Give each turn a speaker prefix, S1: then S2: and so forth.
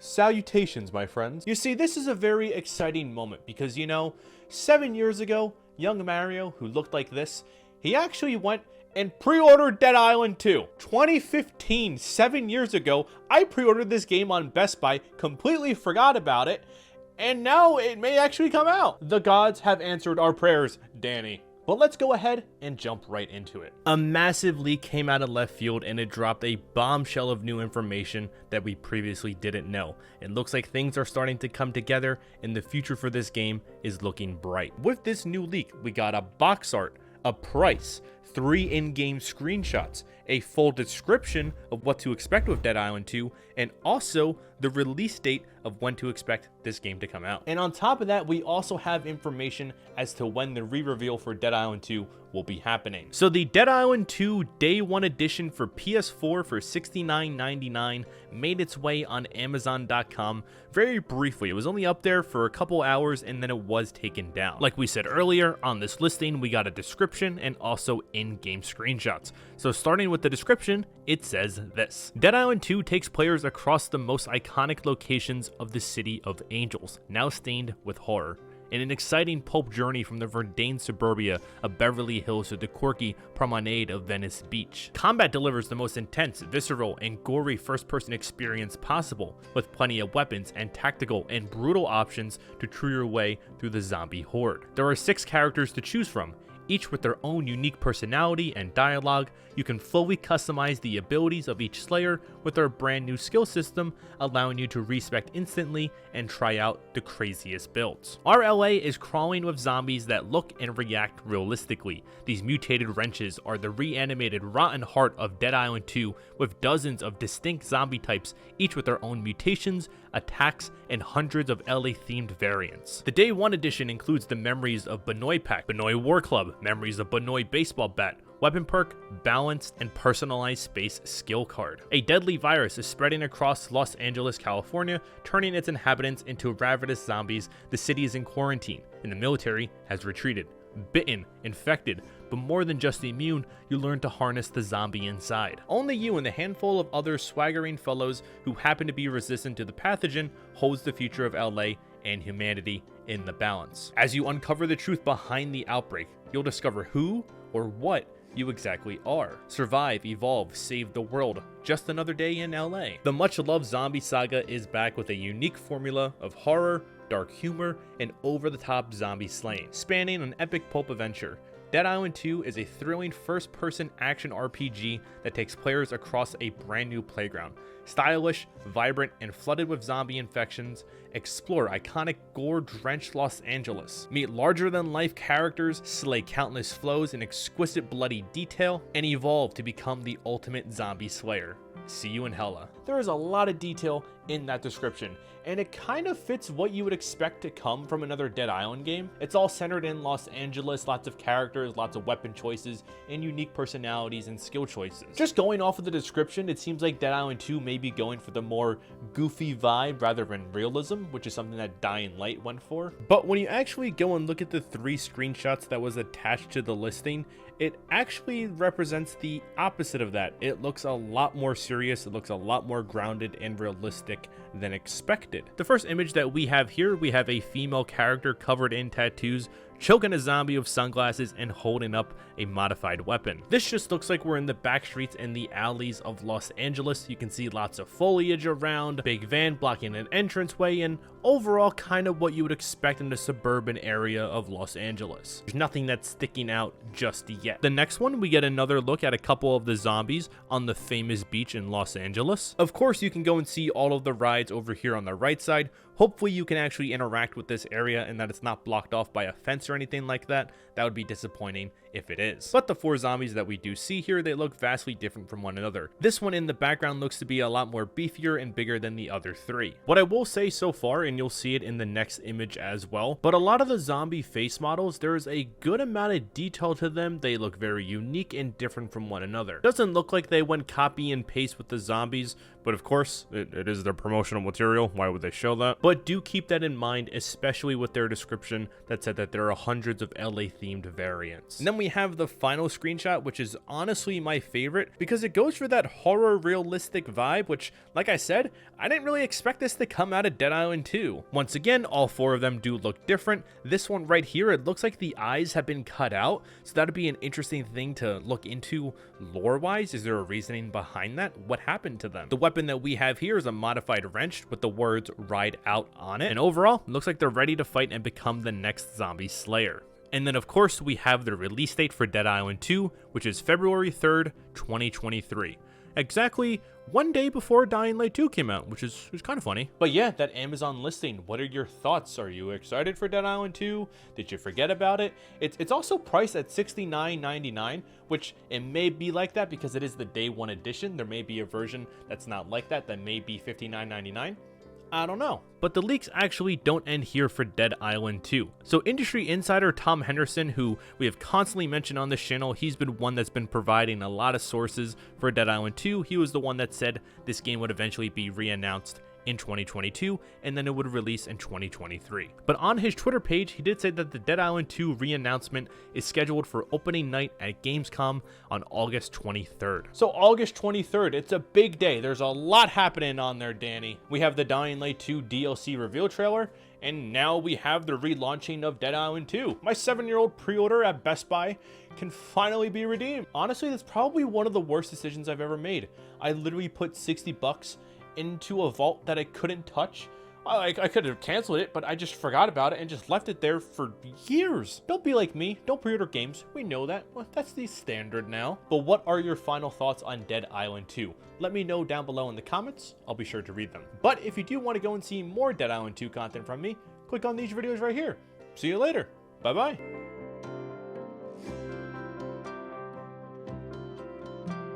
S1: Salutations, my friends. You see, this is a very exciting moment because, 7 years ago, young Mario, who looked like this, he actually went and pre-ordered Dead Island 2. 2015, 7 years ago, I pre-ordered this game on Best Buy, completely forgot about it, and now it may actually come out. The gods have answered our prayers, Danny. But let's go ahead and jump right into it. A massive leak came out of left field and it dropped a bombshell of new information that we previously didn't know. It looks like things are starting to come together and the future for this game is looking bright. With this new leak, we got a box art, a price, 3 in-game screenshots, a full description of what to expect with Dead Island 2, and also the release date of when to expect this game to come out. And on top of that, we also have information as to when the re-reveal for Dead Island 2 will be happening. So the Dead Island 2 Day 1 edition for PS4 for $69.99 made its way on Amazon.com very briefly. It was only up there for a couple hours and then it was taken down. Like we said earlier, on this listing we got a description and also in-game screenshots. So starting with the description, it says this: Dead Island 2 takes players across the most iconic locations of the City of Angels, now stained with horror. In an exciting pulp journey from the Verdane suburbia of Beverly Hills to the quirky promenade of Venice Beach. Combat delivers the most intense, visceral, and gory first-person experience possible, with plenty of weapons and tactical and brutal options to true your way through the zombie horde. There are 6 characters to choose from, each with their own unique personality and dialogue. You can fully customize the abilities of each slayer with our brand new skill system, allowing you to respec instantly and try out the craziest builds. Our LA is crawling with zombies that look and react realistically. These mutated wrenches are the reanimated rotten heart of Dead Island 2, with dozens of distinct zombie types, each with their own mutations, attacks, and hundreds of LA-themed variants. The Day 1 edition includes the memories of Benoit Pack, Benoit War Club, memories of Benoit Baseball Bat, weapon perk, balanced, and personalized space skill card. A deadly virus is spreading across Los Angeles, California, turning its inhabitants into ravenous zombies. The city is in quarantine, and the military has retreated. Bitten, infected, but more than just immune, you learn to harness the zombie inside. Only you and the handful of other swaggering fellows who happen to be resistant to the pathogen holds the future of LA and humanity in the balance. As you uncover the truth behind the outbreak, you'll discover who or what you exactly are. Survive, evolve, save the world. Just another day in LA. The much-loved zombie saga is back with a unique formula of horror, dark humor, and over-the-top zombie slaying, spanning an epic pulp adventure. Dead Island 2 is a thrilling first-person action RPG that takes players across a brand new playground. Stylish, vibrant, and flooded with zombie infections, explore iconic gore-drenched Los Angeles. Meet larger-than-life characters, slay countless foes in exquisite bloody detail, and evolve to become the ultimate zombie slayer. See you in Hella. There is a lot of detail in that description, and it kind of fits what you would expect to come from another Dead Island game. It's all centered in Los Angeles, lots of characters, lots of weapon choices, and unique personalities and skill choices. Just going off of the description, it seems like Dead Island 2 may be going for the more goofy vibe rather than realism, which is something that Dying Light went for. But when you actually go and look at the 3 screenshots that was attached to the listing, it actually represents the opposite of that. It looks a lot more serious, it looks a lot more grounded and realistic than expected. The first image that we have here, we have a female character covered in tattoos, choking a zombie with sunglasses and holding up a modified weapon. This just looks like we're in the back streets and the alleys of Los Angeles. You can see lots of foliage around, big van blocking an entranceway, and overall kind of what you would expect in the suburban area of Los Angeles. There's nothing that's sticking out just yet. The next one, we get another look at a couple of the zombies on the famous beach in Los Angeles. Of course, you can go and see all of the rides over here on the right side. Hopefully you can actually interact with this area and that it's not blocked off by a fence or anything like that. That would be disappointing if it is. But the 4 zombies that we do see here, they look vastly different from one another. This one in the background looks to be a lot more beefier and bigger than the other 3. What I will say so far, and you'll see it in the next image as well, but a lot of the zombie face models, there's a good amount of detail to them. They look very unique and different from one another. Doesn't look like they went copy and paste with the zombies, but of course, it is their promotional material. Why would they show that? But do keep that in mind, especially with their description that said that there are hundreds of LA-themed variants. And then we we have the final screenshot, which is honestly my favorite because it goes for that horror realistic vibe, which, like I said, I didn't really expect this to come out of Dead Island 2. Once again, all 4 of them do look different. This one right here, it looks like the eyes have been cut out, so that'd be an interesting thing to look into lore-wise. Is there a reasoning behind that? What happened to them? The weapon that we have here is a modified wrench with the words "ride out" on it, and overall, it looks like they're ready to fight and become the next zombie slayer. And then of course we have the release date for Dead Island 2, which is February 3rd, 2023. Exactly one day before Dying Light 2 came out, which is kind of funny. But yeah, that Amazon listing, what are your thoughts? Are you excited for Dead Island 2? Did you forget about it? It's also priced at $69.99, which it may be like that because it is the day one edition. There may be a version that's not like that may be $59.99. I don't know. But the leaks actually don't end here for Dead Island 2. So industry insider Tom Henderson, who we have constantly mentioned on this channel, he's been one that's been providing a lot of sources for Dead Island 2. He was the one that said this game would eventually be re-announced in 2022, and then it would release in 2023. But on his Twitter page, he did say that the Dead Island 2 re-announcement is scheduled for opening night at Gamescom on August 23rd. So August 23rd, it's a big day. There's a lot happening on there, Danny. We have the Dying Light 2 DLC reveal trailer, and now we have the relaunching of Dead Island 2. My 7-year-old pre-order at Best Buy can finally be redeemed. Honestly, that's probably one of the worst decisions I've ever made. I literally put 60 bucks into a vault that I couldn't touch. I could have canceled it, but I just forgot about it and just left it there for years. Don't be like me. Don't pre-order games. We know that. Well, that's the standard now. But what are your final thoughts on Dead Island 2? Let me know down below in the comments. I'll be sure to read them. But if you do want to go and see more Dead Island 2 content from me, click on these videos right here. See you later. Bye-bye.